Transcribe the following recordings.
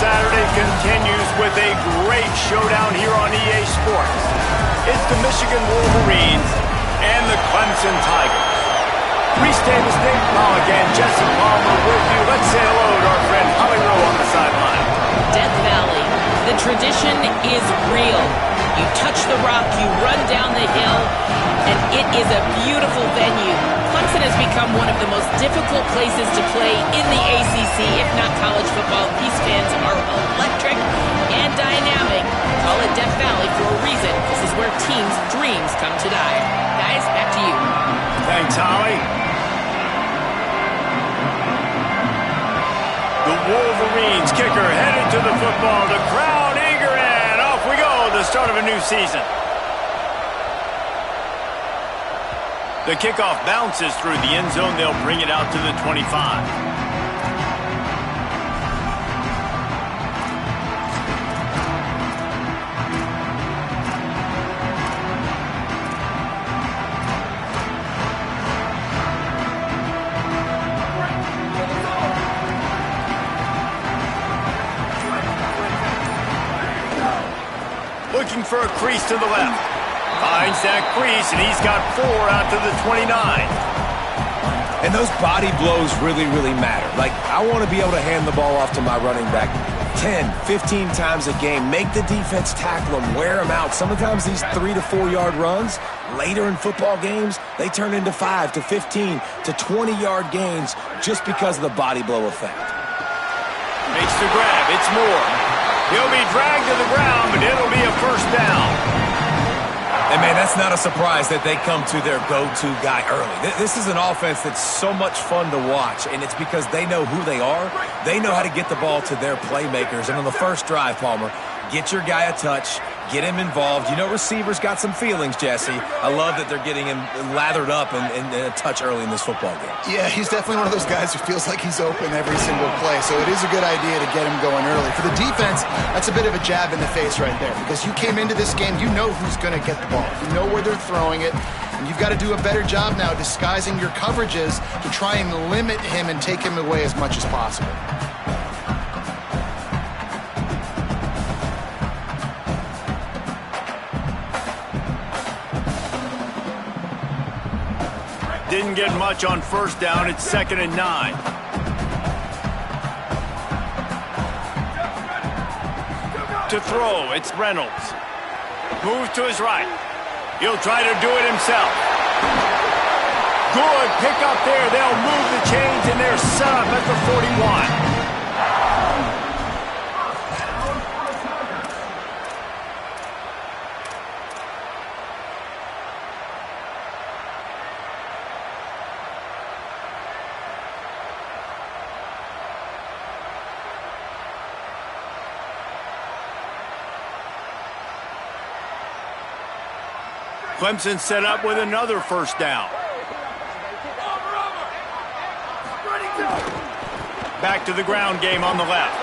Saturday continues with a great showdown here on EA Sports. It's the Michigan Wolverines and the Clemson Tigers. Reese Davis, Dave Pollock, and Jesse Palmer with you. Let's say hello to our friend Holly Rowe on the sideline. Death Valley, the tradition is real. You touch the rock, you run down the hill, and it is a beautiful venue. Clemson has become one of the most difficult places to play in the ACC, if not college football. These fans are electric and dynamic. Call it Death Valley for a reason. This is where teams' dreams come to die. Guys, back to you. Thanks, Holly. The Wolverines kicker headed to the football. The crowd eager, and off we go. The start of a new season. The kickoff bounces through the end zone. They'll bring it out to the 25. Looking for a crease to the left. Finds that crease, and he's got 4 out to the 29. And those body blows really, really matter. Like, I want to be able to hand the ball off to my running back 10, 15 times a game. Make the defense tackle him, wear him out. Sometimes these 3 to 4 yard runs, later in football games, they turn into 5 to 15 to 20 yard gains just because of the body blow effect. Makes the grab. It's Moore. He'll be dragged to the ground, but it'll be a first down. And, man, that's not a surprise that they come to their go-to guy early. This is an offense that's so much fun to watch, and it's because they know who they are. They know how to get the ball to their playmakers. And on the first drive, Palmer, get your guy a touch, get him involved. You know receivers got some feelings, Jesse. I love that they're getting him lathered up and a touch early in this football game. Yeah, he's definitely one of those guys who feels like he's open every single play, so it is a good idea to get him going early. For the defense, that's a bit of a jab in the face right there, because you came into this game, you know who's going to get the ball. You know where they're throwing it, and you've got to do a better job now disguising your coverages to try and limit him and take him away as much as possible. Didn't get much on first down. It's 2nd and 9. To throw, it's Reynolds. Moves to his right. He'll try to do it himself. Good pick up there. They'll move the chains, and they're set up at the 41. Clemson set up with another first down. Back to the ground game on the left.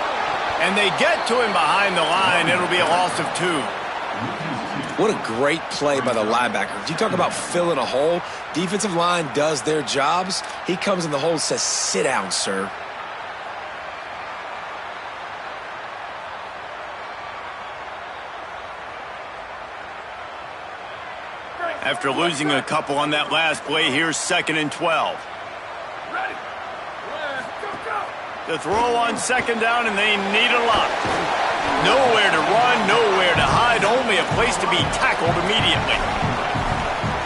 And they get to him behind the line. It'll be a loss of 2. What a great play by the linebacker. You talk about filling a hole. Defensive line does their jobs. He comes in the hole and says, "Sit down, sir." After losing a couple on that last play, here's 2nd and 12. The throw on 2nd down, and they need a lot. Nowhere to run, nowhere to hide, only a place to be tackled immediately.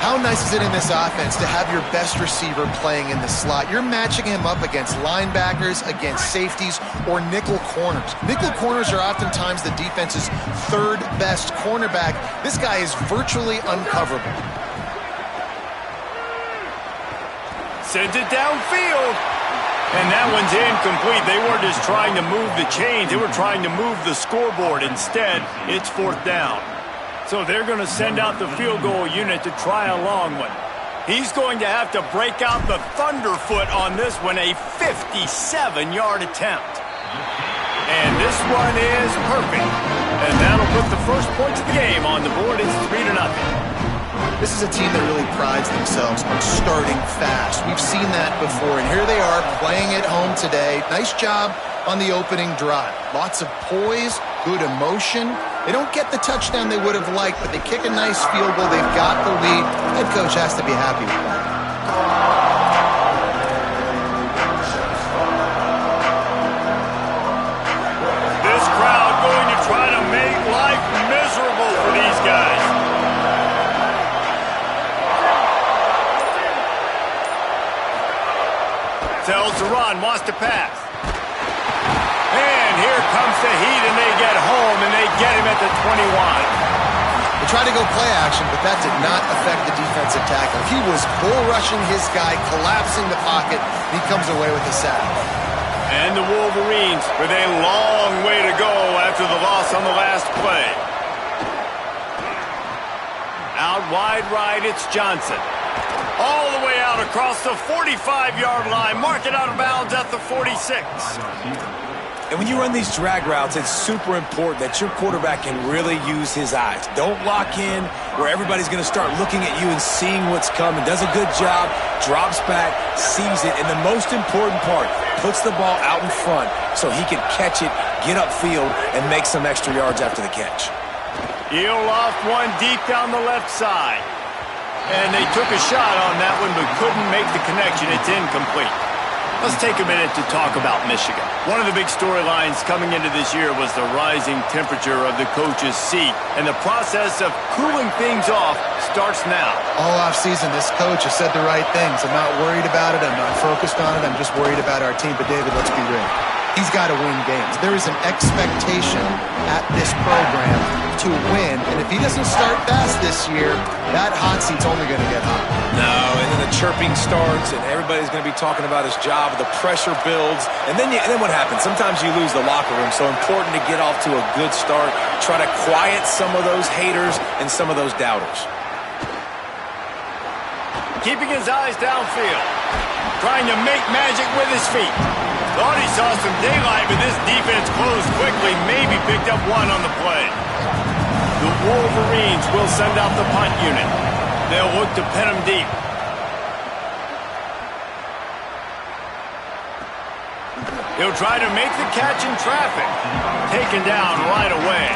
How nice is it in this offense to have your best receiver playing in the slot? You're matching him up against linebackers, against safeties, or nickel corners. Nickel corners are oftentimes the defense's 3rd best cornerback. This guy is virtually uncoverable. Sends it downfield. And that one's incomplete. They weren't just trying to move the chains. They were trying to move the scoreboard. Instead, it's 4th down. So they're going to send out the field goal unit to try a long one. He's going to have to break out the thunderfoot on this one, a 57-yard attempt. And this one is perfect. And that'll put the first points of the game on the board. It's 3-0. This is a team that really prides themselves on starting fast. We've seen that before, and here they are playing at home today. Nice job on the opening drive. Lots of poise, good emotion. They don't get the touchdown they would have liked, but they kick a nice field goal. They've got the lead. Head coach has to be happy with that. This crowd going to try to make life miserable for these guys. Tells to run, wants to pass. And here comes the heat, and they get home, and they get him at the 21. They tried to go play action, but that did not affect the defensive tackle. He was bull rushing his guy, collapsing the pocket, and he comes away with a sack. And the Wolverines with a long way to go after the loss on the last play. Out wide right, it's Johnson. All the way out across the 45-yard line. Mark it out of bounds at the 46. And when you run these drag routes, it's super important that your quarterback can really use his eyes. Don't lock in where everybody's going to start looking at you and seeing what's coming. Does a good job, drops back, sees it, and the most important part, puts the ball out in front so he can catch it, get upfield, and make some extra yards after the catch. He'll loft one deep down the left side. And they took a shot on that one but couldn't make the connection. It's incomplete. Let's take a minute to talk about Michigan. One of the big storylines coming into this year was the rising temperature of the coach's seat. And the process of cooling things off starts now. All offseason, this coach has said the right things. I'm not worried about it. I'm not focused on it. I'm just worried about our team. But, David, let's be real. He's got to win games. There is an expectation at this program to win. And if he doesn't start fast this year, that hot seat's only going to get hot. No, and then the chirping starts, and everybody's going to be talking about his job. The pressure builds, and then what happens? Sometimes you lose the locker room. So important to get off to a good start. Try to quiet some of those haters and some of those doubters. Keeping his eyes downfield. Trying to make magic with his feet. Thought he saw some daylight, but this defense closed quickly. Maybe picked up one on the play. The Wolverines will send out the punt unit. They'll look to pin him deep. He'll try to make the catch in traffic. Taken down right away.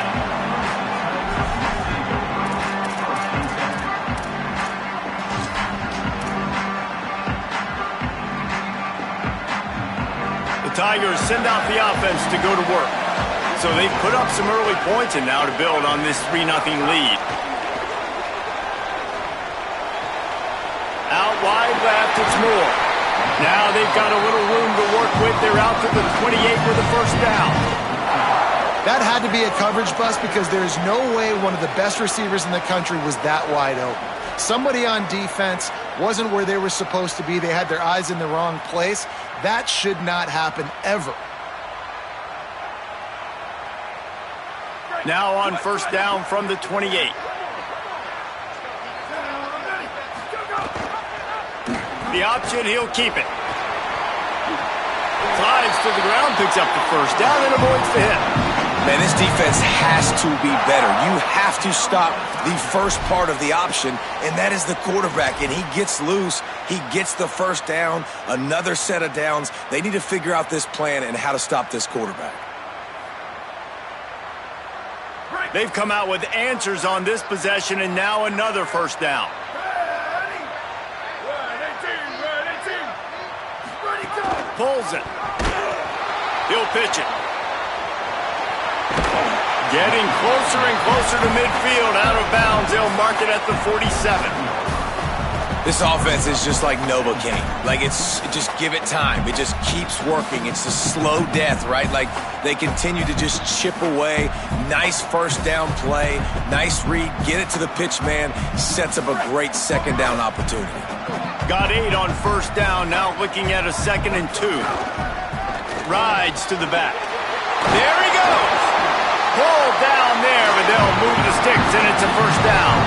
The Tigers send out the offense to go to work. So they've put up some early points and now to build on this 3-0 lead. Out wide left, it's Moore. Now they've got a little room to work with. They're out to the 28 with a first down. That had to be a coverage bust because there's no way one of the best receivers in the country was that wide open. Somebody on defense wasn't where they were supposed to be. They had their eyes in the wrong place. That should not happen ever. Now on first down from the 28. The option, he'll keep it. Flies to the ground, picks up the first down, and avoids the hit. Man, this defense has to be better. You have to stop the first part of the option, and that is the quarterback. And he gets loose. He gets the first down, another set of downs. They need to figure out this plan and how to stop this quarterback. They've come out with answers on this possession, and now another first down. Pulls it. He'll pitch it. Getting closer and closer to midfield, out of bounds. They'll mark it at the 47. This offense is just like Novocaine. Like, just give it time. It just keeps working. It's a slow death, right? Like, they continue to just chip away. Nice first down play. Nice read. Get it to the pitch man. Sets up a great second down opportunity. Got 8 on first down. Now looking at a 2nd and 2. Rides to the back. There he goes. Pulled down there, but they'll move the sticks, and it's a first down.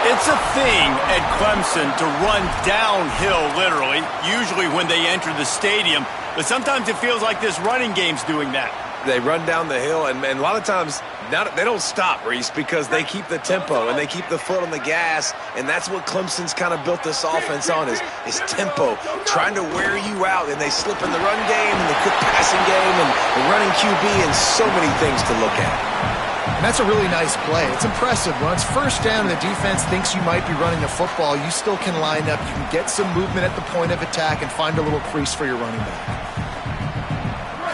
It's a thing at Clemson to run downhill, literally, usually when they enter the stadium. But sometimes it feels like this running game's doing that. They run down the hill, and a lot of times they don't stop, Reese, because they keep the tempo and they keep the foot on the gas, and that's what Clemson's kind of built this offense on is tempo, trying to wear you out, and they slip in the run game and the quick passing game and the running QB and so many things to look at. And that's a really nice play. It's impressive. When it's first down and the defense thinks you might be running the football, you still can line up. You can get some movement at the point of attack and find a little crease for your running back.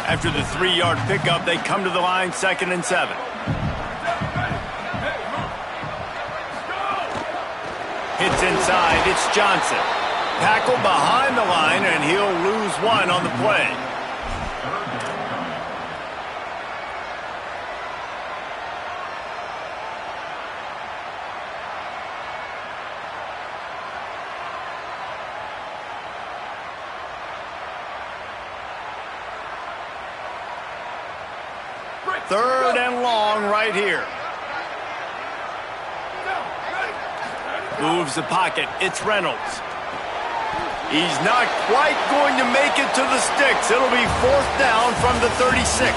After the 3-yard pickup, they come to the line, 2nd and 7. Hits inside, it's Johnson. Tackled behind the line, and he'll lose 1 on the play. Third and long right here. Moves the pocket. It's Reynolds. He's not quite going to make it to the sticks. It'll be 4th down from the 36.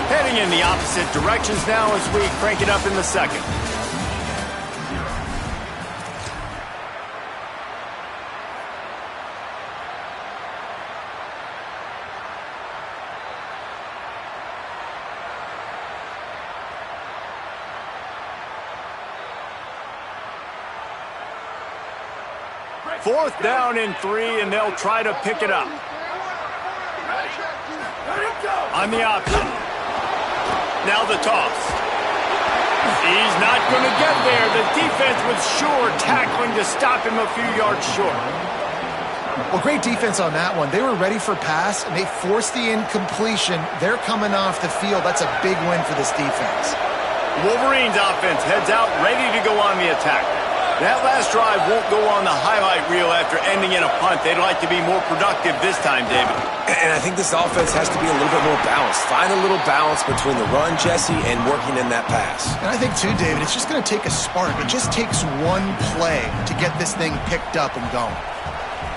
Heading in the opposite directions now as we crank it up in the 2nd. Fourth down and 3, and they'll try to pick it up. On the option. Now the toss. He's not going to get there. The defense was sure tackling to stop him a few yards short. Well, great defense on that one. They were ready for pass, and they forced the incompletion. They're coming off the field. That's a big win for this defense. Wolverines offense heads out, ready to go on the attack. That last drive won't go on the highlight reel after ending in a punt. They'd like to be more productive this time, David. And I think this offense has to be a little bit more balanced. Find a little balance between the run, Jesse, and working in that pass. And I think, too, David, it's just going to take a spark. It just takes one play to get this thing picked up and going.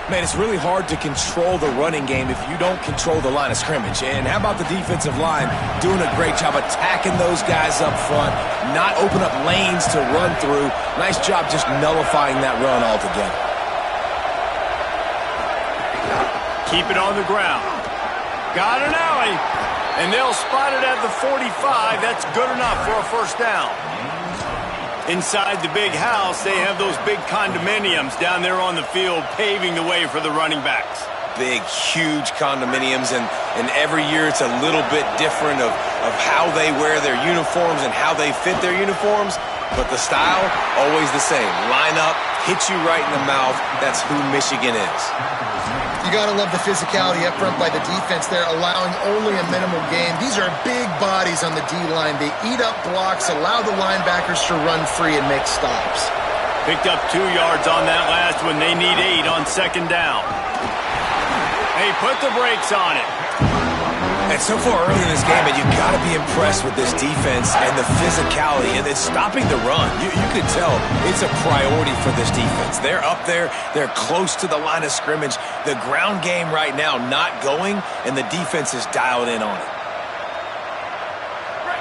Man, it's really hard to control the running game if you don't control the line of scrimmage. And how about the defensive line doing a great job attacking those guys up front, not open up lanes to run through. Nice job just nullifying that run altogether. Keep it on the ground. Got an alley, and they'll spot it at the 45. That's good enough for a 1st down. Inside the big house, they have those big condominiums down there on the field paving the way for the running backs. Big, huge condominiums, and every year it's a little bit different of how they wear their uniforms and how they fit their uniforms, but the style, always the same. Line up, hit you right in the mouth. That's who Michigan is. You got to love the physicality up front by the defense there, allowing only a minimal gain. These are big bodies on the D-line. They eat up blocks, allow the linebackers to run free and make stops. Picked up 2 yards on that last one. They need 8 on 2nd down. They put the brakes on it. And so far early in this game, you've got to be impressed with this defense and the physicality, and it's stopping the run. You can tell it's a priority for this defense. They're up there. They're close to the line of scrimmage. The ground game right now not going, and the defense is dialed in on it.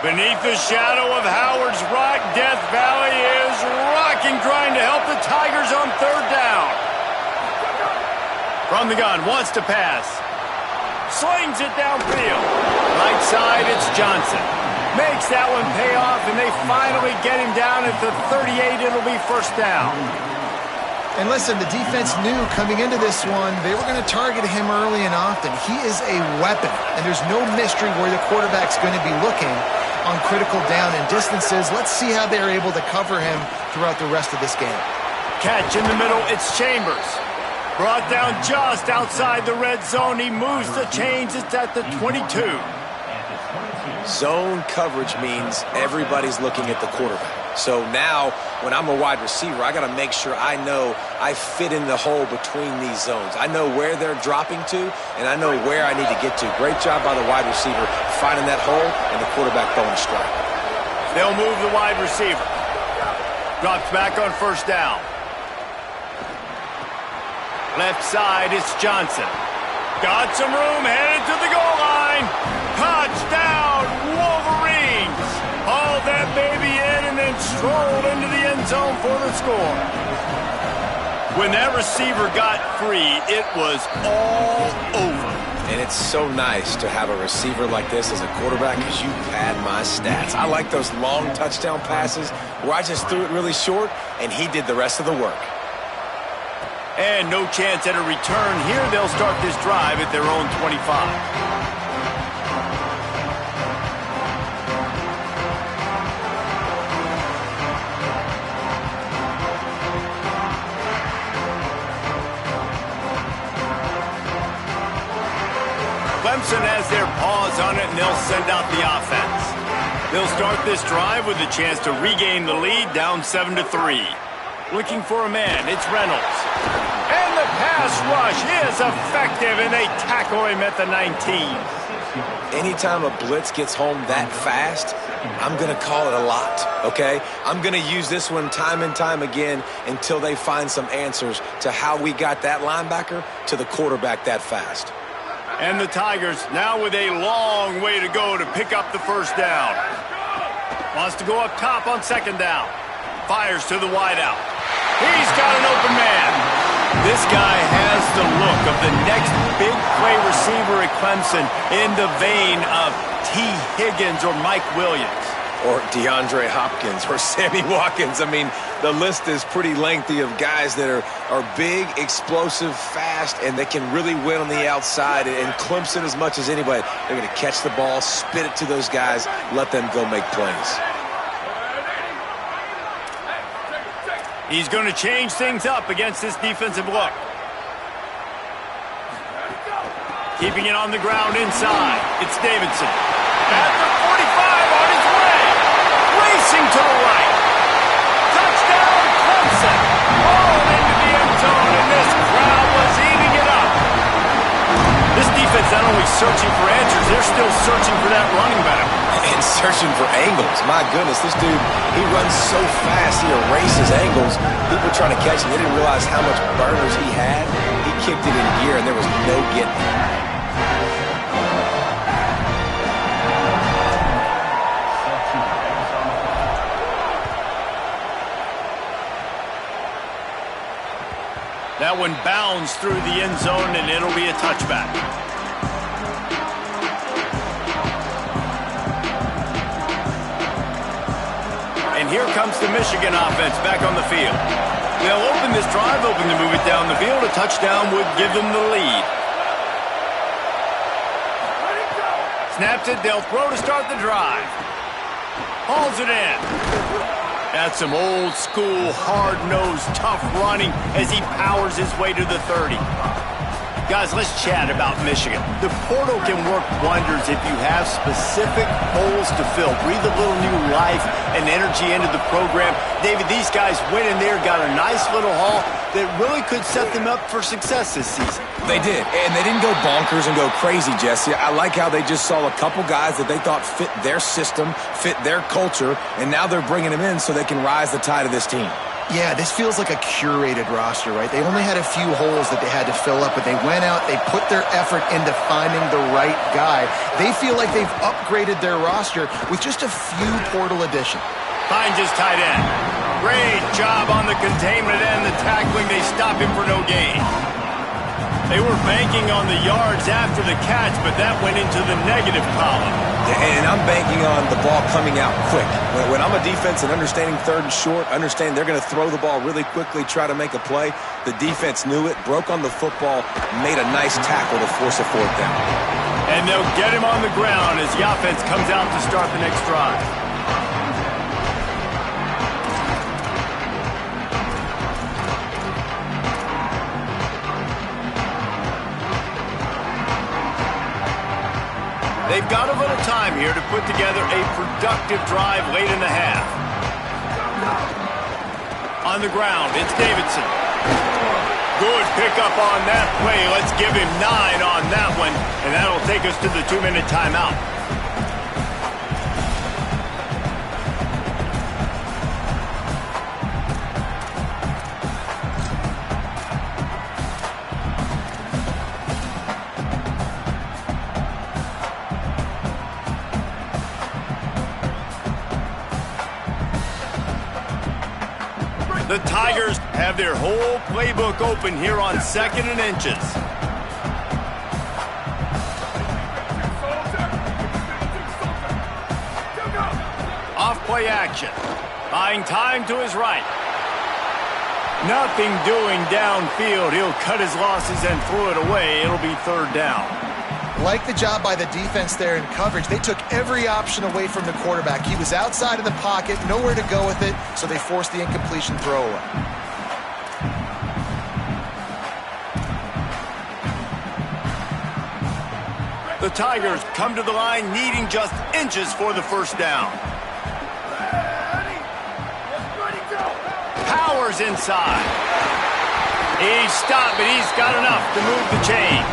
Beneath the shadow of Howard's Rock, Death Valley is rocking, trying to help the Tigers on 3rd down. From the gun, wants to pass. Slings it downfield. Right side, it's Johnson. Makes that one pay off, and they finally get him down at the 38. It'll be 1st down. And listen, the defense knew coming into this one, they were going to target him early and often. He is a weapon, and there's no mystery where the quarterback's going to be looking on critical down and distances. Let's see how they're able to cover him throughout the rest of this game. Catch in the middle, it's Chambers. Brought down just outside the red zone. He moves the chains. It's at the 22. Zone coverage means everybody's looking at the quarterback. So now, when I'm a wide receiver, I got to make sure I know I fit in the hole between these zones. I know where they're dropping to, and I know where I need to get to. Great job by the wide receiver finding that hole, and the quarterback throwing a strike. They'll move the wide receiver. Drops back on 1st down. Left side, it's Johnson. Got some room, headed to the goal line. Touchdown, Wolverines! Hauled that baby in and then strolled into the end zone for the score. When that receiver got free, it was all over. And it's so nice to have a receiver like this as a quarterback because you pad my stats. I like those long touchdown passes where I just threw it really short and he did the rest of the work. And no chance at a return here. They'll start this drive at their own 25. Clemson has their paws on it, and they'll send out the offense. They'll start this drive with a chance to regain the lead, down 7-3. Looking for a man, it's Reynolds. And the pass rush is effective, and they tackle him at the 19. Anytime a blitz gets home that fast, I'm going to call it a lot, okay? I'm going to use this one time and time again until they find some answers to how we got that linebacker to the quarterback that fast. And the Tigers now with a long way to go to pick up the first down. Wants to go up top on second down. Fires to the wideout. He's got an open man. This guy has the look of the next big play receiver at Clemson in the vein of T. Higgins or Mike Williams. Or DeAndre Hopkins or Sammy Watkins. I mean, the list is pretty lengthy of guys that are big, explosive, fast, and they can really win on the outside. And Clemson, as much as anybody, they're going to catch the ball, spit it to those guys, let them go make plays. He's going to change things up against this defensive look. Keeping it on the ground inside. It's Davidson. At the 45 on his way. Racing to the right. Touchdown, Clemson. Rolled into the end zone, and this crowd was eating it up. This defense not only searching for answers, they're still searching for that running back. And searching for angles. My goodness, this dude, he runs so fast, he erases angles. People trying to catch him, they didn't realize how much burners he had. He kicked it in gear, and there was no getting it. That one bounds through the end zone, and it'll be a touchback. And here comes the Michigan offense back on the field. They'll open this drive, hoping to move it down the field. A touchdown would give them the lead. Snaps it, they'll throw to start the drive. Hauls it in. That's some old school, hard-nosed, tough running as he powers his way to the 30. Guys, let's chat about Michigan. The portal can work wonders if you have specific holes to fill. Breathe a little new life and energy into the program. David, these guys went in there, got a nice little haul that really could set them up for success this season. They did, and they didn't go bonkers and go crazy, Jesse. I like how they just saw a couple guys that they thought fit their system, fit their culture, and now they're bringing them in so they can rise the tide of this team. Yeah, this feels like a curated roster, right? They only had a few holes that they had to fill up, but they went out, they put their effort into finding the right guy. They feel like they've upgraded their roster with just a few portal additions. Finds his tight end. Great job on the containment and the tackling. They stop him for no gain. They were banking on the yards after the catch, but that went into the negative column. And I'm banking on the ball coming out quick. When I'm a defense and understanding third and short, understand they're going to throw the ball really quickly, try to make a play. The defense knew it, broke on the football, made a nice tackle to force a fourth down. And they'll get him on the ground as the offense comes out to start the next drive. They've got a little time here to put together a productive drive late in the half. On the ground, it's Davidson. Good pickup on that play. Let's give him 9 on that one, and that'll take us to the 2-minute timeout. The Tigers have their whole playbook open here on 2nd and inches. Off-play action. Buying time to his right. Nothing doing downfield. He'll cut his losses and throw it away. It'll be 3rd down. Like the job by the defense there in coverage. They took every option away from the quarterback. He was outside of the pocket, nowhere to go with it, so they forced the incompletion throwaway. The Tigers come to the line needing just inches for the 1st down. Powers inside. He's stopped, but he's got enough to move the chain.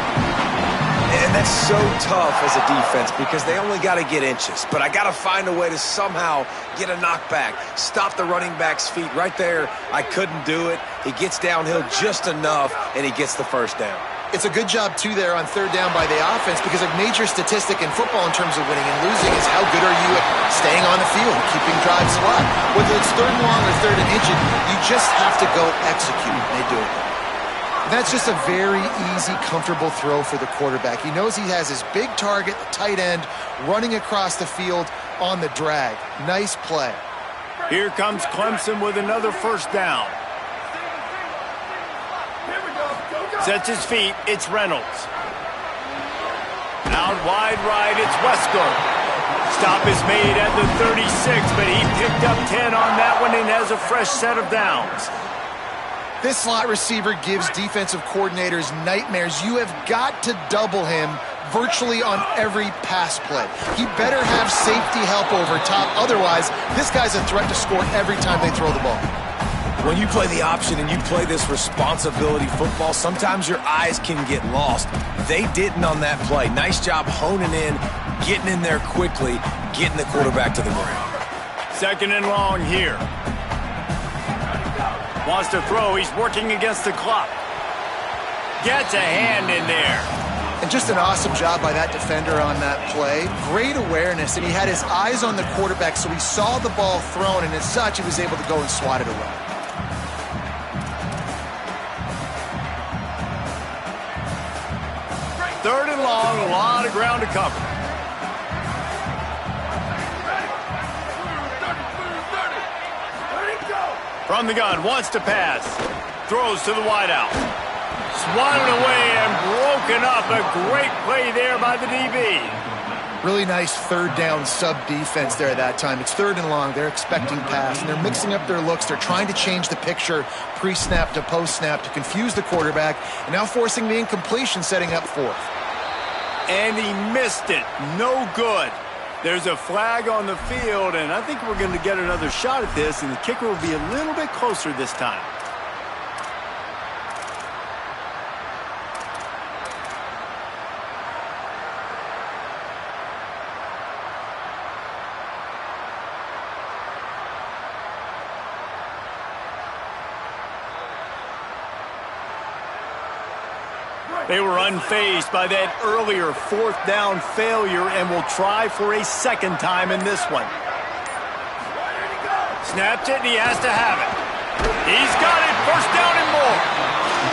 And that's so tough as a defense because they only got to get inches. But I got to find a way to somehow get a knockback, stop the running back's feet. Right there, I couldn't do it. He gets downhill just enough, and he gets the 1st down. It's a good job, too, there on 3rd down by the offense because a major statistic in football in terms of winning and losing is how good are you at staying on the field, keeping drives alive. Whether it's 3rd and long or 3rd and inches, you just have to go execute, and they do it. That's just a very easy, comfortable throw for the quarterback. He knows he has his big target, the tight end, running across the field on the drag. Nice play. Here comes Clemson with another 1st down. Sets his feet, it's Reynolds. Out wide right, it's Westgard. Stop is made at the 36, but he picked up 10 on that one and has a fresh set of downs. This slot receiver gives defensive coordinators nightmares. You have got to double him virtually on every pass play. He better have safety help over top. Otherwise, this guy's a threat to score every time they throw the ball. When you play the option and you play this responsibility football, sometimes your eyes can get lost. They didn't on that play. Nice job honing in, getting in there quickly, getting the quarterback to the ground. 2nd and long here. Wants to throw. He's working against the clock. Gets a hand in there. And just an awesome job by that defender on that play. Great awareness, and he had his eyes on the quarterback, so he saw the ball thrown, and as such, he was able to go and swat it away. Third and long, a lot of ground to cover. From the gun, wants to pass. Throws to the wideout. Swatted away and broken up. A great play there by the DB. Really nice 3rd down sub-defense there at that time. It's 3rd and long. They're expecting pass, and they're mixing up their looks. They're trying to change the picture pre-snap to post-snap to confuse the quarterback, and now forcing the incompletion, setting up 4th. And he missed it. No good. There's a flag on the field, and I think we're going to get another shot at this, and the kicker will be a little bit closer this time. They were unfazed by that earlier 4th down failure and will try for a 2nd time in this one. Snapped it, and he has to have it. He's got it, 1st down and more.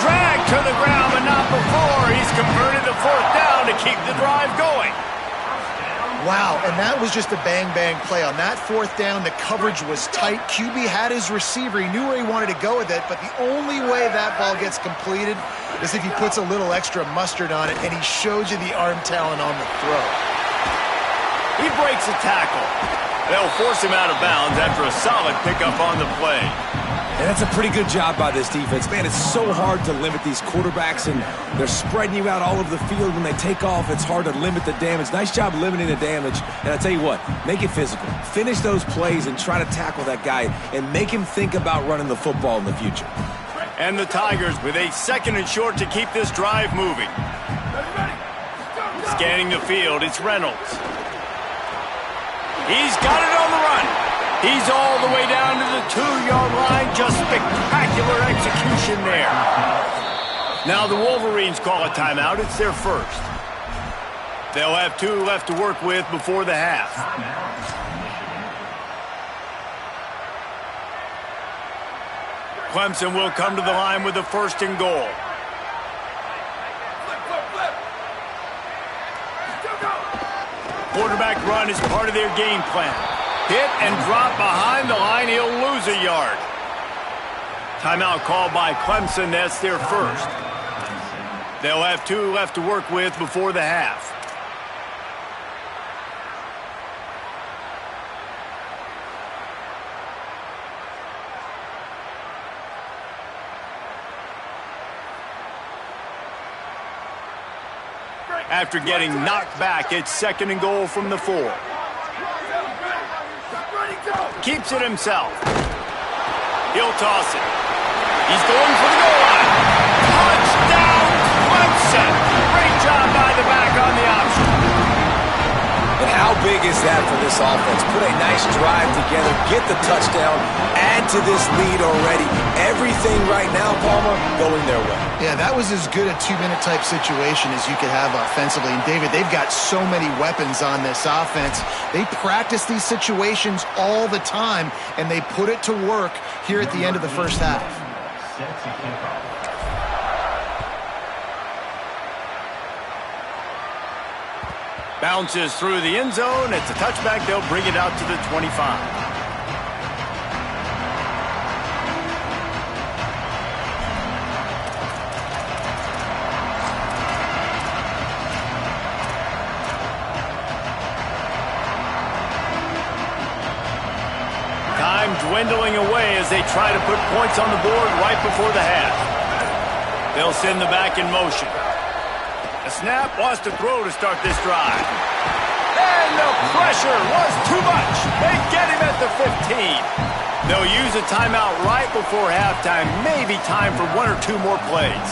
Dragged to the ground, but not before. He's converted the 4th down to keep the drive going. Wow, and that was just a bang-bang play. On that 4th down, the coverage was tight. QB had his receiver. He knew where he wanted to go with it, but the only way that ball gets completed is if he puts a little extra mustard on it, and he showed you the arm talent on the throw. He breaks a tackle. They'll force him out of bounds after a solid pickup on the play. And that's a pretty good job by this defense. Man, it's so hard to limit these quarterbacks, and they're spreading you out all over the field. When they take off, it's hard to limit the damage. Nice job limiting the damage. And I tell you what, make it physical. Finish those plays and try to tackle that guy and make him think about running the football in the future. And the Tigers with a 2nd and short to keep this drive moving. Scanning the field, it's Reynolds. He's got it on the run. He's all the way down to the 2-yard line. Just spectacular execution there. Now the Wolverines call a timeout. It's their 1st. They'll have 2 left to work with before the half. Clemson will come to the line with the 1st and goal. Quarterback run is part of their game plan. Hit and drop behind the line. He'll lose a yard. Timeout called by Clemson. That's their 1st. They'll have 2 left to work with before the half. After getting knocked back, it's 2nd and goal from the 4. Keeps it himself. He'll toss it. He's going for the goal line. Touchdown, Clemson! Great job by the back on the option. And how big is that for this offense? Put a nice drive together, get the touchdown, add to this lead already. Everything right now, Palmer, going their way. Yeah, that was as good a 2-minute type situation as you could have offensively. And David, they've got so many weapons on this offense. They practice these situations all the time, and they put it to work here at the end of the first half. Bounces through the end zone. It's a touchback. They'll bring it out to the 25. Time dwindling away as they try to put points on the board right before the half. They'll send the back in motion. The snap wants to throw to start this drive. And the pressure was too much. They get him at the 15. They'll use a timeout right before halftime. Maybe time for 1 or 2 more plays.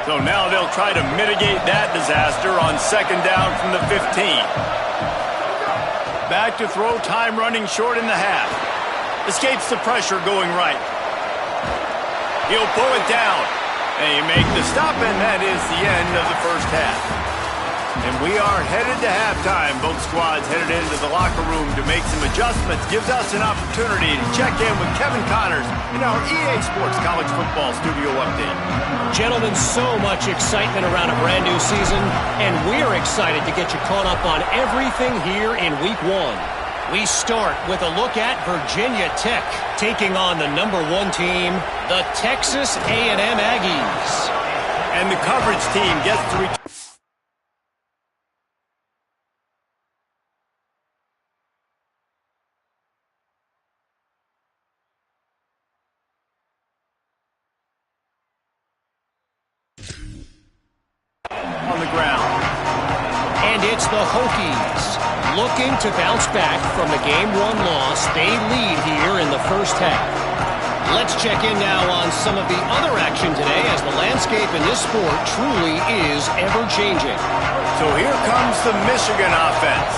So now they'll try to mitigate that disaster on 2nd down from the 15. Back to throw, time running short in the half. Escapes the pressure going right. He'll pull it down. They make the stop, and that is the end of the first half. And we are headed to halftime. Both squads headed into the locker room to make some adjustments. Gives us an opportunity to check in with Kevin Connors in our EA Sports College Football Studio Update. Gentlemen, so much excitement around a brand new season, and we're excited to get you caught up on everything here in Week 1. We start with a look at Virginia Tech taking on the #1 team, the Texas A&M Aggies. And the coverage team gets to return. On the ground. And it's the Hokies looking to bounce back from the Game 1 loss. They lead here in the first half. Let's check in now on some of the other action today, as the landscape in this sport truly is ever-changing. So here comes the Michigan offense.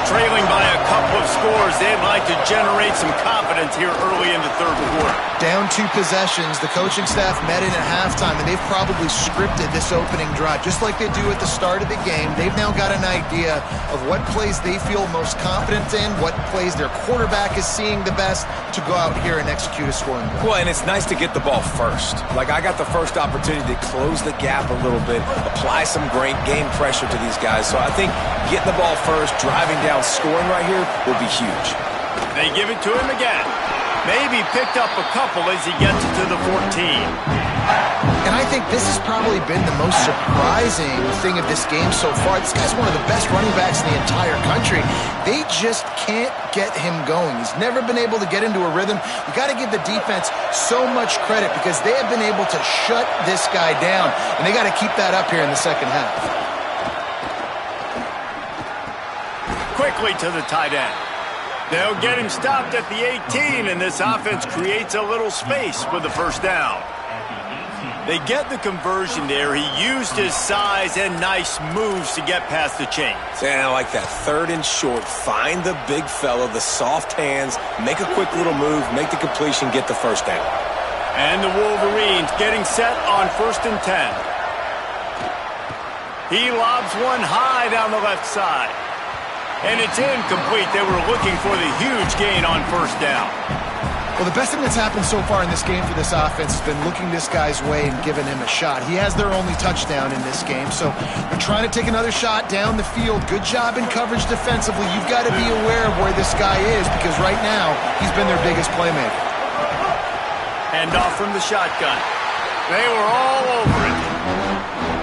Trailing by a couple of scores, they'd like to generate some confidence here early in the 3rd quarter. Down 2 possessions, the coaching staff met in at halftime, and they've probably scripted this opening drive. Just like they do at the start of the game, they've now got an idea of what plays they feel most confident in, what plays their quarterback is seeing the best to go out here and execute a scoring drive. Well, and it's nice to get the ball first. Like, I got the first opportunity to close the gap a little bit, apply some great game pressure to these guys. So I think getting the ball first, driving down, scoring right here will be huge. They give it to him again. Maybe picked up a couple as he gets to the 14. And I think this has probably been the most surprising thing of this game so far. This guy's one of the best running backs in the entire country. They just can't get him going. He's never been able to get into a rhythm. You got to give the defense so much credit because they have been able to shut this guy down, and they got to keep that up here in the second half. Quickly to the tight end. They'll get him stopped at the 18, and this offense creates a little space with the first down. They get the conversion there. He used his size and nice moves to get past the chains. And I like that 3rd and short. Find the big fella, the soft hands, make a quick little move, make the completion, get the first down. And the Wolverines getting set on 1st and 10. He lobs one high down the left side. And it's incomplete. They were looking for the huge gain on first down. Well, the best thing that's happened so far in this game for this offense has been looking this guy's way and giving him a shot. He has their only touchdown in this game, so they're trying to take another shot down the field. Good job in coverage defensively. You've got to be aware of where this guy is because right now he's been their biggest playmaker. Hand off from the shotgun. They were all over it.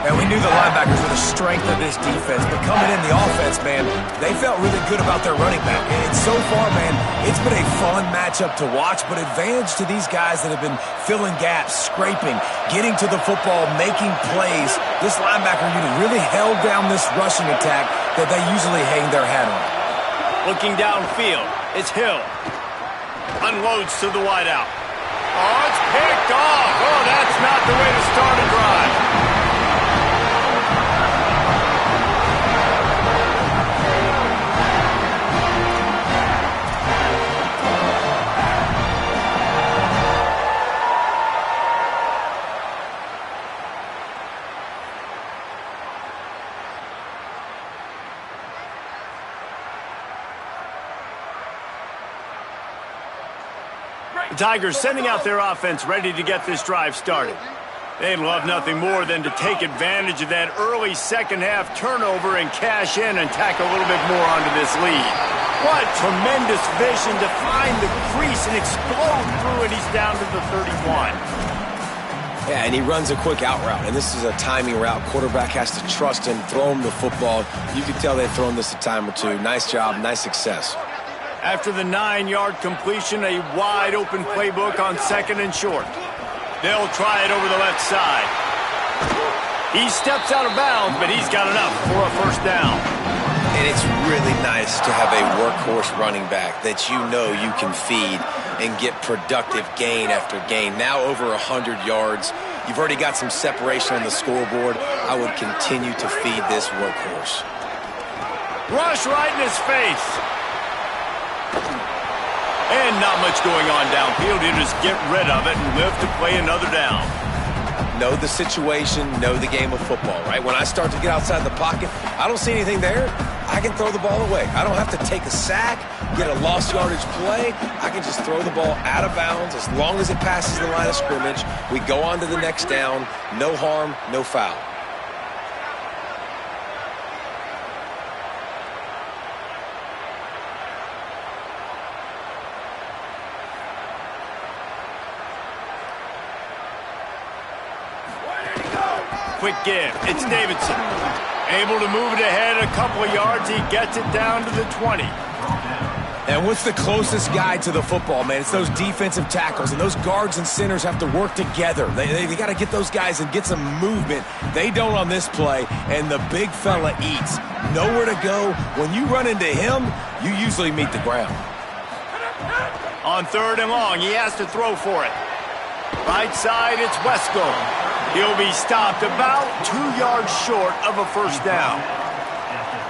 And we knew the linebackers were the strength of this defense, but coming in the offense, man, they felt really good about their running back. And so far, man, it's been a fun matchup to watch, but advantage to these guys that have been filling gaps, scraping, getting to the football, making plays. This linebacker unit really held down this rushing attack that they usually hang their hat on. Looking downfield, it's Hill. Unloads to the wideout. Oh, it's picked off. Oh, that's not the way to start a drive. The Tigers sending out their offense ready to get this drive started. They'd love nothing more than to take advantage of that early second-half turnover and cash in and tack a little bit more onto this lead. What tremendous vision to find the crease and explode through it. He's down to the 31. Yeah, and he runs a quick out route, and this is a timing route. Quarterback has to trust him, throw him the football. You can tell they've thrown this a time or two. Nice job, nice success. After the 9-yard completion, a wide-open playbook on second and short. They'll try it over the left side. He steps out of bounds, but he's got enough for a first down. And it's really nice to have a workhorse running back that you know you can feed and get productive gain after gain. Now over 100 yards. You've already got some separation on the scoreboard. I would continue to feed this workhorse. Rush right in his face. And not much going on downfield. You just get rid of it and live to play another down. Know the situation, know the game of football, right? When I start to get outside the pocket, I don't see anything there. I can throw the ball away. I don't have to take a sack, get a lost yardage play. I can just throw the ball out of bounds as long as it passes the line of scrimmage. We go on to the next down. No harm, no foul. Quick give. It's Davidson. Able to move it ahead a couple of yards. He gets it down to the 20. And what's the closest guy to the football, man? It's those defensive tackles, and those guards and centers have to work together. They got to get those guys and get some movement. They don't on this play, and the big fella eats. Nowhere to go. When you run into him, you usually meet the ground. On third and long, he has to throw for it. Right side, it's Wesco. He'll be stopped about 2 yards short of a first down.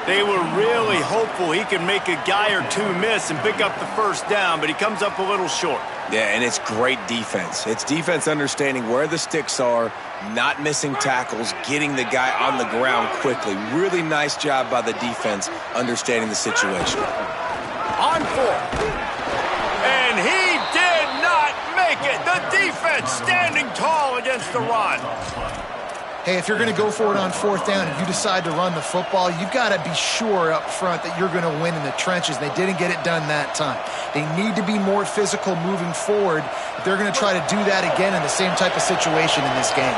They were really hopeful he could make a guy or two miss and pick up the first down, but he comes up a little short. Yeah, and it's great defense. It's defense understanding where the sticks are, not missing tackles, getting the guy on the ground quickly. Really nice job by the defense understanding the situation. On fourth. And he did not make it. The defense standing tall against the run. Hey, if you're going to go for it on fourth down and you decide to run the football, you've got to be sure up front that you're going to win in the trenches. They didn't get it done that time. They need to be more physical moving forward. They're going to try to do that again in the same type of situation in this game.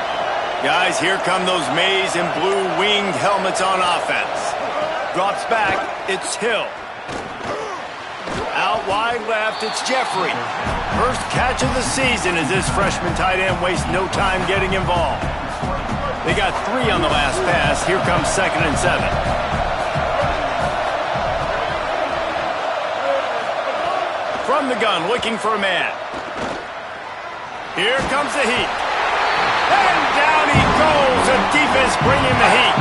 Guys, here come those maize and blue winged helmets on offense. Drops back, it's Hill. Out wide left, it's Jeffrey. First catch of the season as this freshman tight end wastes no time getting involved. They got 3 on the last pass. Here comes 2nd and 7. From the gun, looking for a man. Here comes the heat. And down he goes. The defense bringing the heat.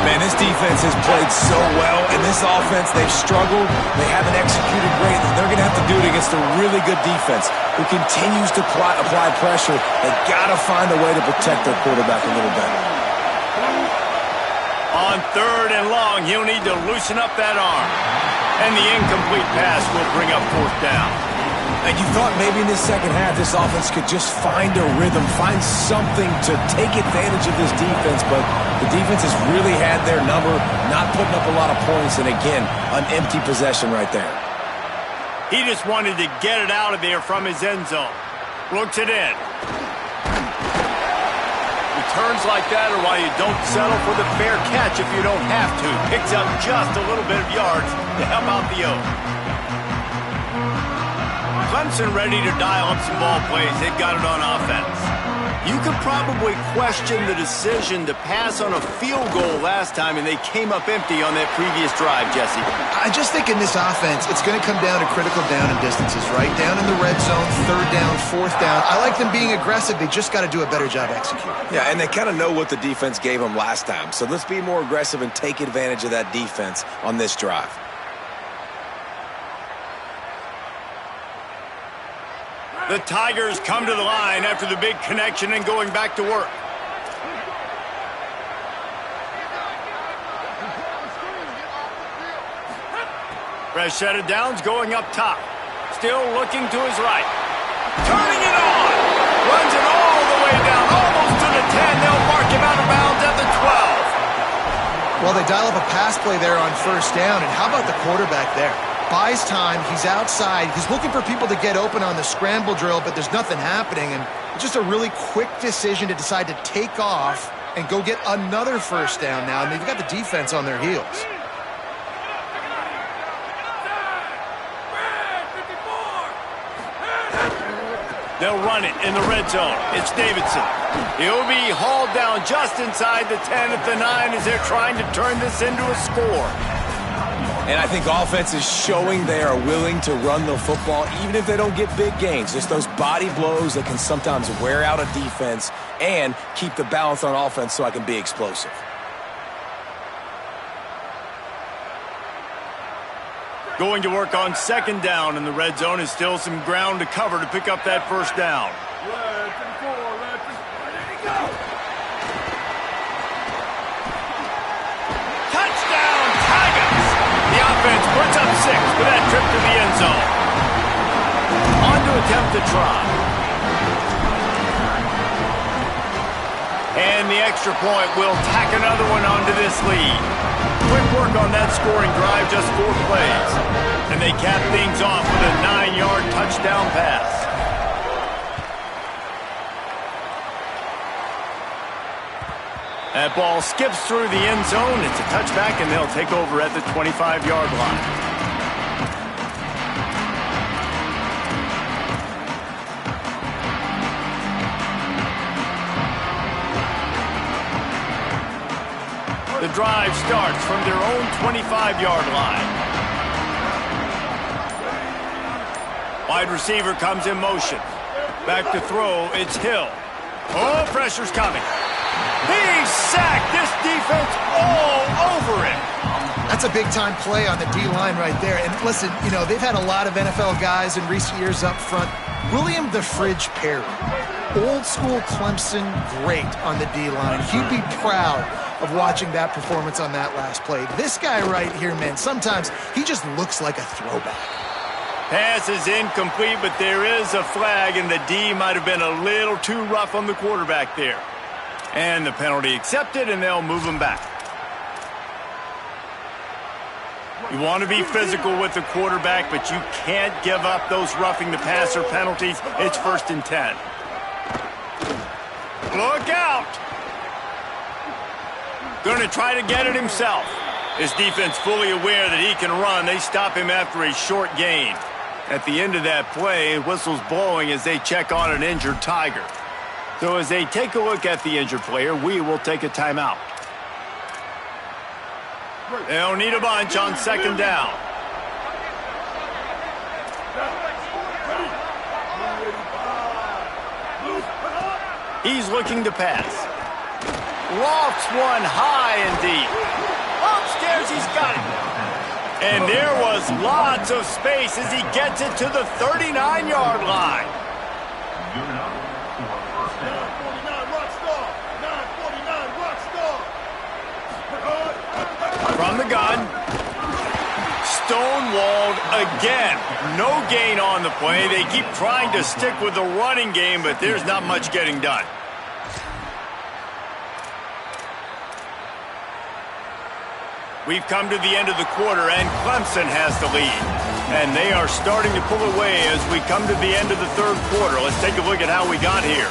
Man, this defense has played so well, and this offense, they've struggled. They haven't executed great. They're going to have to do it against a really good defense who continues to apply pressure. They've got to find a way to protect their quarterback a little better. On On 3rd and long, he'll need to loosen up that arm. And the incomplete pass will bring up 4th down. And you thought maybe in this second half this offense could just find a rhythm, find something to take advantage of this defense, but the defense has really had their number, not putting up a lot of points, and again, an empty possession right there. He just wanted to get it out of there from his end zone. Looks it in. Returns like that are why you don't settle for the fair catch if you don't have to. Picks up just a little bit of yards to help out the O. Clemson ready to dial up some ball plays. They've got it on offense. You could probably question the decision to pass on a field goal last time, and they came up empty on that previous drive, Jesse. I just think in this offense, it's going to come down to critical down and distances, right? Down in the red zone, 3rd down, 4th down. I like them being aggressive. They just got to do a better job executing. Yeah, and they kind of know what the defense gave them last time. So let's be more aggressive and take advantage of that defense on this drive. The Tigers come to the line after the big connection and going back to work. Fresh set of downs going up top. Still looking to his right. Turning it on. Runs it all the way down, almost to the 10. They'll mark him out of bounds at the 12. Well, they dial up a pass play there on 1st down, and how about the quarterback there? Buys time, he's outside, he's looking for people to get open on the scramble drill, but there's nothing happening, and it's just a really quick decision to decide to take off and go get another 1st down now, and they've got the defense on their heels. They'll run it in the red zone. It's Davidson. He'll be hauled down just inside the 10 at the 9 as they're trying to turn this into a score. And I think offense is showing they are willing to run the football, even if they don't get big gains. Just those body blows that can sometimes wear out a defense and keep the balance on offense so I can be explosive. Going to work on 2nd down in the red zone is still some ground to cover to pick up that 1st down. Puts up 6 with that trip to the end zone. On to attempt the try. And the extra point will tack another one onto this lead. Quick work on that scoring drive, just 4 plays. And they cap things off with a 9-yard touchdown pass. That ball skips through the end zone. It's a touchback, and they'll take over at the 25-yard line. The drive starts from their own 25-yard line. Wide receiver comes in motion. Back to throw, it's Hill. Oh, pressure's coming. He's sacked. This defense all over it. That's a big-time play on the D-line right there. And listen, you know, they've had a lot of NFL guys in recent years up front. William the Fridge Perry, old-school Clemson great on the D-line. He'd be proud of watching that performance on that last play. This guy right here, man, sometimes he just looks like a throwback. Pass is incomplete, but there is a flag, and the D might have been a little too rough on the quarterback there. And the penalty accepted, and they'll move him back. You want to be physical with the quarterback, but you can't give up those roughing the passer penalties. It's 1st and 10. Look out! Going to try to get it himself. His defense fully aware that he can run. They stop him after a short gain. At the end of that play, whistle's blowing as they check on an injured Tiger. So as they take a look at the injured player, we will take a timeout. They'll need a bunch on 2nd down. He's looking to pass. Lofts one high and deep. Upstairs, he's got it. And there was lots of space as he gets it to the 39-yard line. From the gun. Stonewalled again. No gain on the play. They keep trying to stick with the running game, but there's not much getting done. We've come to the end of the quarter, and Clemson has the lead. And they are starting to pull away as we come to the end of the third quarter. Let's take a look at how we got here.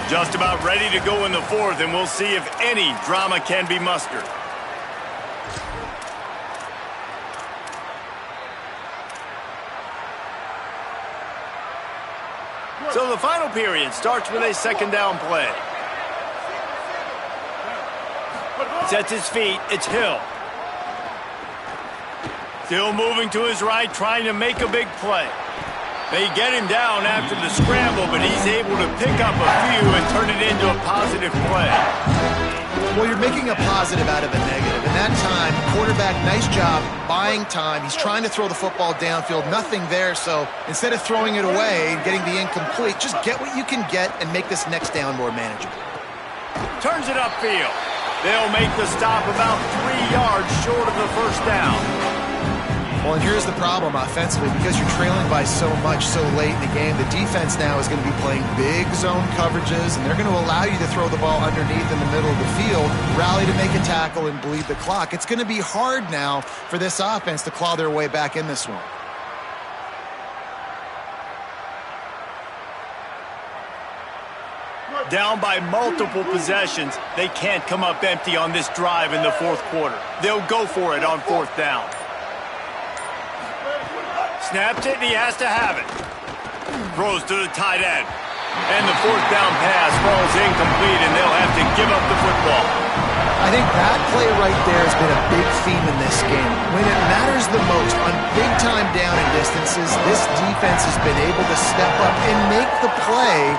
Just about ready to go in the fourth, and we'll see if any drama can be mustered. So the final period starts with a second down play. Sets his feet. It's Hill. Still moving to his right, trying to make a big play. They get him down after the scramble, but he's able to pick up a few and turn it into a positive play. Well, you're making a positive out of a negative. In that time, quarterback, nice job, buying time. He's trying to throw the football downfield. Nothing there, so instead of throwing it away and getting the incomplete, just get what you can get and make this next down more manageable. Turns it upfield. They'll make the stop about 3 yards short of the first down. Well, and here's the problem offensively. Because you're trailing by so much so late in the game, the defense now is going to be playing big zone coverages, and they're going to allow you to throw the ball underneath in the middle of the field, rally to make a tackle, and bleed the clock. It's going to be hard now for this offense to claw their way back in this one. Down by multiple possessions, they can't come up empty on this drive in the fourth quarter. They'll go for it on fourth down. Snaps it, and he has to have it. Throws to the tight end. And the fourth down pass falls incomplete, and they'll have to give up the football. I think that play right there has been a big theme in this game. When it matters the most, on big-time down and distances, this defense has been able to step up and make the play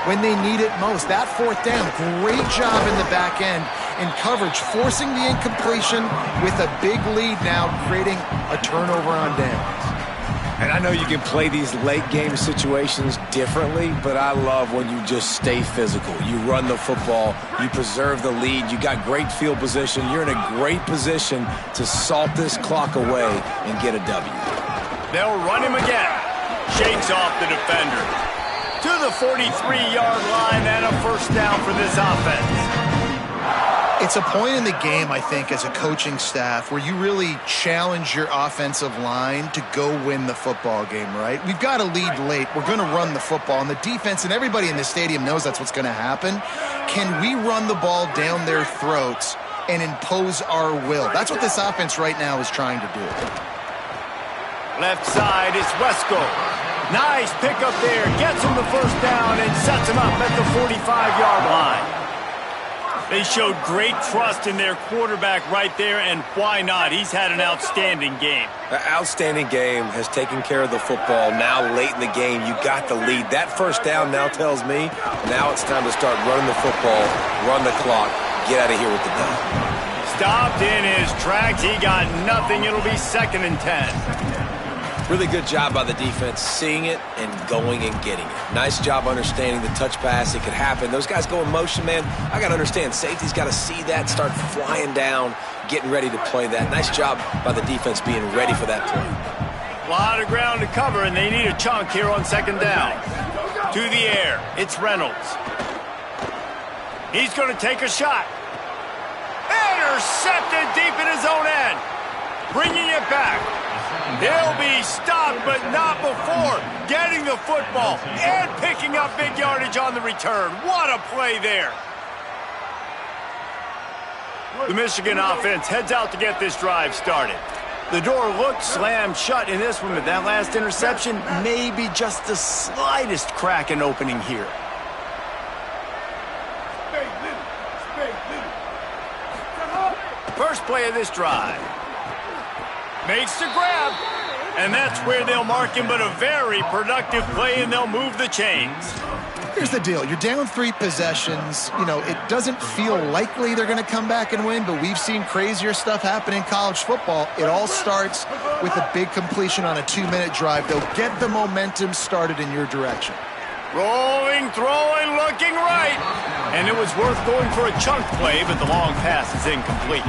when they need it most. That fourth down, great job in the back end in coverage, forcing the incompletion with a big lead now, creating a turnover on downs. And I know you can play these late-game situations differently, but I love when you just stay physical. You run the football, you preserve the lead, you got great field position, you're in a great position to salt this clock away and get a W. They'll run him again. Shakes off the defender. To the 43-yard line and a first down for this offense. It's a point in the game, I think, as a coaching staff where you really challenge your offensive line to go win the football game, right? We've got a lead late. We're going to run the football. And the defense and everybody in the stadium knows that's what's going to happen. Can we run the ball down their throats and impose our will? That's what this offense right now is trying to do. Left side, it's Wesco. Nice pickup there. Gets him the first down and sets him up at the 45-yard line. They showed great trust in their quarterback right there, and why not? He's had an outstanding game. An outstanding game, has taken care of the football. Now late in the game, you got the lead. That first down now tells me now it's time to start running the football, run the clock, get out of here with the dub. Stopped in his tracks. He got nothing. It'll be 2nd and 10. Really good job by the defense, seeing it and going and getting it. Nice job understanding the touch pass. It could happen. Those guys go in motion, man. I got to understand, safety's got to see that, start flying down, getting ready to play that. Nice job by the defense being ready for that play. A lot of ground to cover, and they need a chunk here on 2nd down. To the air, it's Reynolds. He's going to take a shot. Intercepted deep in his own end. Bringing it back. He'll be stopped, but not before getting the football and picking up big yardage on the return. What a play there. The Michigan offense heads out to get this drive started. The door looked slammed shut in this one, but that last interception may be just the slightest crack in opening here. First play of this drive. Makes the grab, and that's where they'll mark him, but a very productive play, and they'll move the chains. Here's the deal. You're down 3 possessions. You know, it doesn't feel likely they're going to come back and win, but we've seen crazier stuff happen in college football. It all starts with a big completion on a 2-minute drive. They'll get the momentum started in your direction. Rolling, throwing, looking right. And it was worth going for a chunk play, but the long pass is incomplete.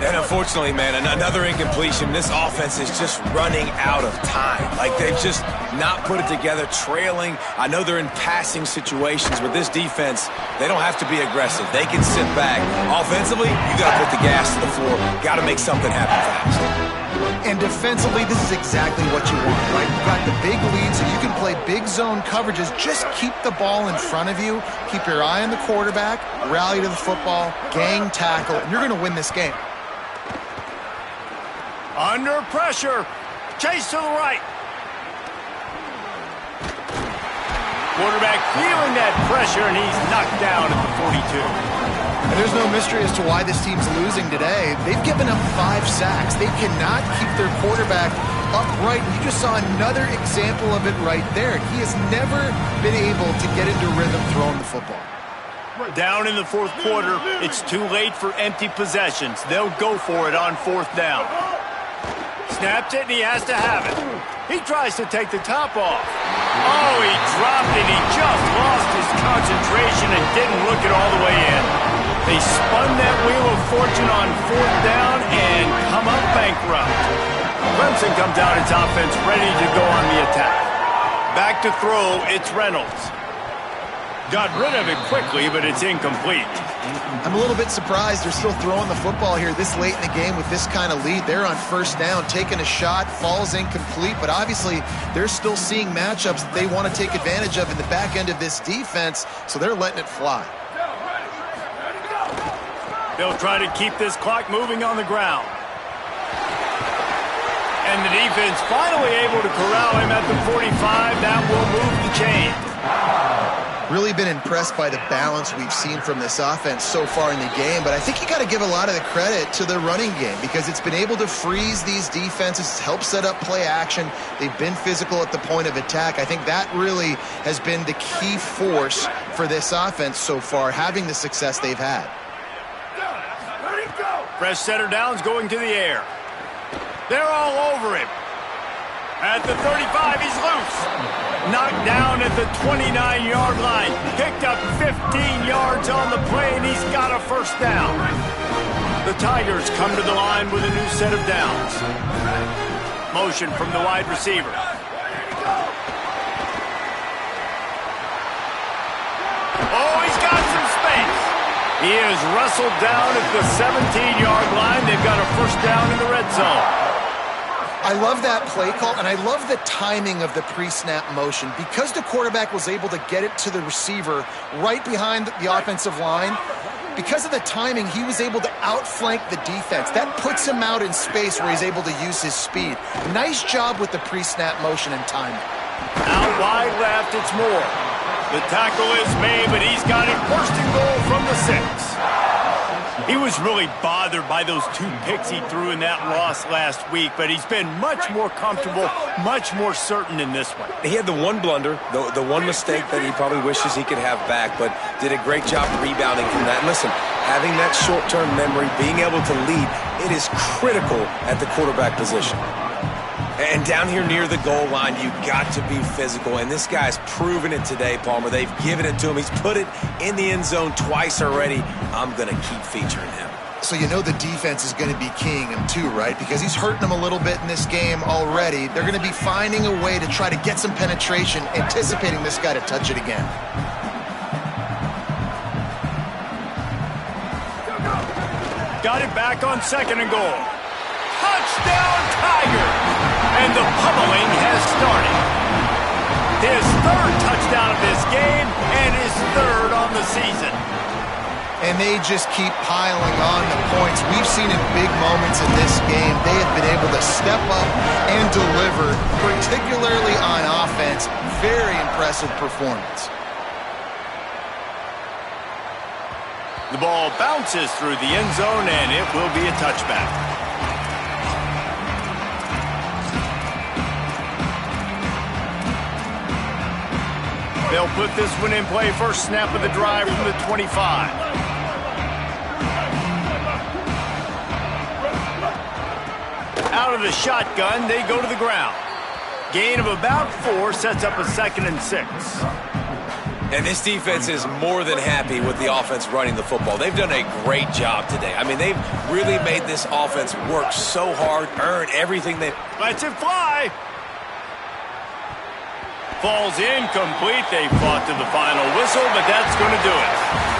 And unfortunately, man, another incompletion. This offense is just running out of time. Like, they've just not put it together, trailing. I know they're in passing situations, but this defense, they don't have to be aggressive. They can sit back. Offensively, you got to put the gas to the floor. Got to make something happen fast. And defensively, this is exactly what you want, right? You've got the big lead, so you can play big zone coverages. Just keep the ball in front of you. Keep your eye on the quarterback, rally to the football, gang tackle, and you're going to win this game. Under pressure. Chase to the right. Quarterback feeling that pressure, and he's knocked down at the 42. And there's no mystery as to why this team's losing today. They've given up 5 sacks. They cannot keep their quarterback upright. You just saw another example of it right there. He has never been able to get into rhythm throwing the football. Down in the fourth quarter, it's too late for empty possessions. They'll go for it on 4th down. Snaps it, and he has to have it. He tries to take the top off. Oh, he dropped it. He just lost his concentration and didn't look it all the way in. They spun that wheel of fortune on 4th down and come up bankrupt. Clemson comes out its offense ready to go on the attack. Back to throw, it's Reynolds. Got rid of it quickly, but it's incomplete. I'm a little bit surprised they're still throwing the football here this late in the game with this kind of lead. They're on 1st down, taking a shot, falls incomplete, but obviously they're still seeing matchups that they want to take advantage of in the back end of this defense, so they're letting it fly. They'll try to keep this clock moving on the ground. And the defense finally able to corral him at the 45. That will move the chain. Really been impressed by the balance we've seen from this offense so far in the game, but I think you got to give a lot of the credit to the running game because it's been able to freeze these defenses, help set up play action. They've been physical at the point of attack. I think that really has been the key force for this offense so far, having the success they've had. Fresh center downs going to the air. They're all over him. At the 35, he's loose. Knocked down at the 29-yard line. Picked up 15 yards on the play, and he's got a 1st down. The Tigers come to the line with a new set of downs. Motion from the wide receiver. Oh, he's got some space. He is wrestled down at the 17-yard line. They've got a 1st down in the red zone. I love that play call, and I love the timing of the pre-snap motion. Because the quarterback was able to get it to the receiver right behind the offensive line, because of the timing, he was able to outflank the defense. That puts him out in space where he's able to use his speed. Nice job with the pre-snap motion and timing. Out wide left, it's Moore. The tackle is made, but he's got it 1st and goal from the 6. He was really bothered by those 2 picks he threw in that loss last week, but he's been much more comfortable, much more certain in this one. He had the one blunder, the one mistake that he probably wishes he could have back, but did a great job rebounding from that. And listen, having that short-term memory, being able to lead, it is critical at the quarterback position. And down here near the goal line, you got to be physical. And this guy's proven it today, Palmer. They've given it to him. He's put it in the end zone twice already. I'm going to keep featuring him. So you know the defense is going to be keying him too, right? Because he's hurting them a little bit in this game already. They're going to be finding a way to try to get some penetration, anticipating this guy to touch it again. Got it back on 2nd and goal. Touchdown, Tigers! And the pummeling has started. His 3rd touchdown of this game and his 3rd on the season. And they just keep piling on the points. We've seen in big moments in this game, they have been able to step up and deliver, particularly on offense. Very impressive performance. The ball bounces through the end zone, and it will be a touchback. They'll put this one in play. 1st snap of the drive from the 25. Out of the shotgun, they go to the ground. Gain of about 4 sets up a 2nd and 6. And this defense is more than happy with the offense running the football. They've done a great job today. I mean, they've really made this offense work so hard, earn everything they... Lets it fly. Falls incomplete. They fought to the final whistle, but that's going to do it.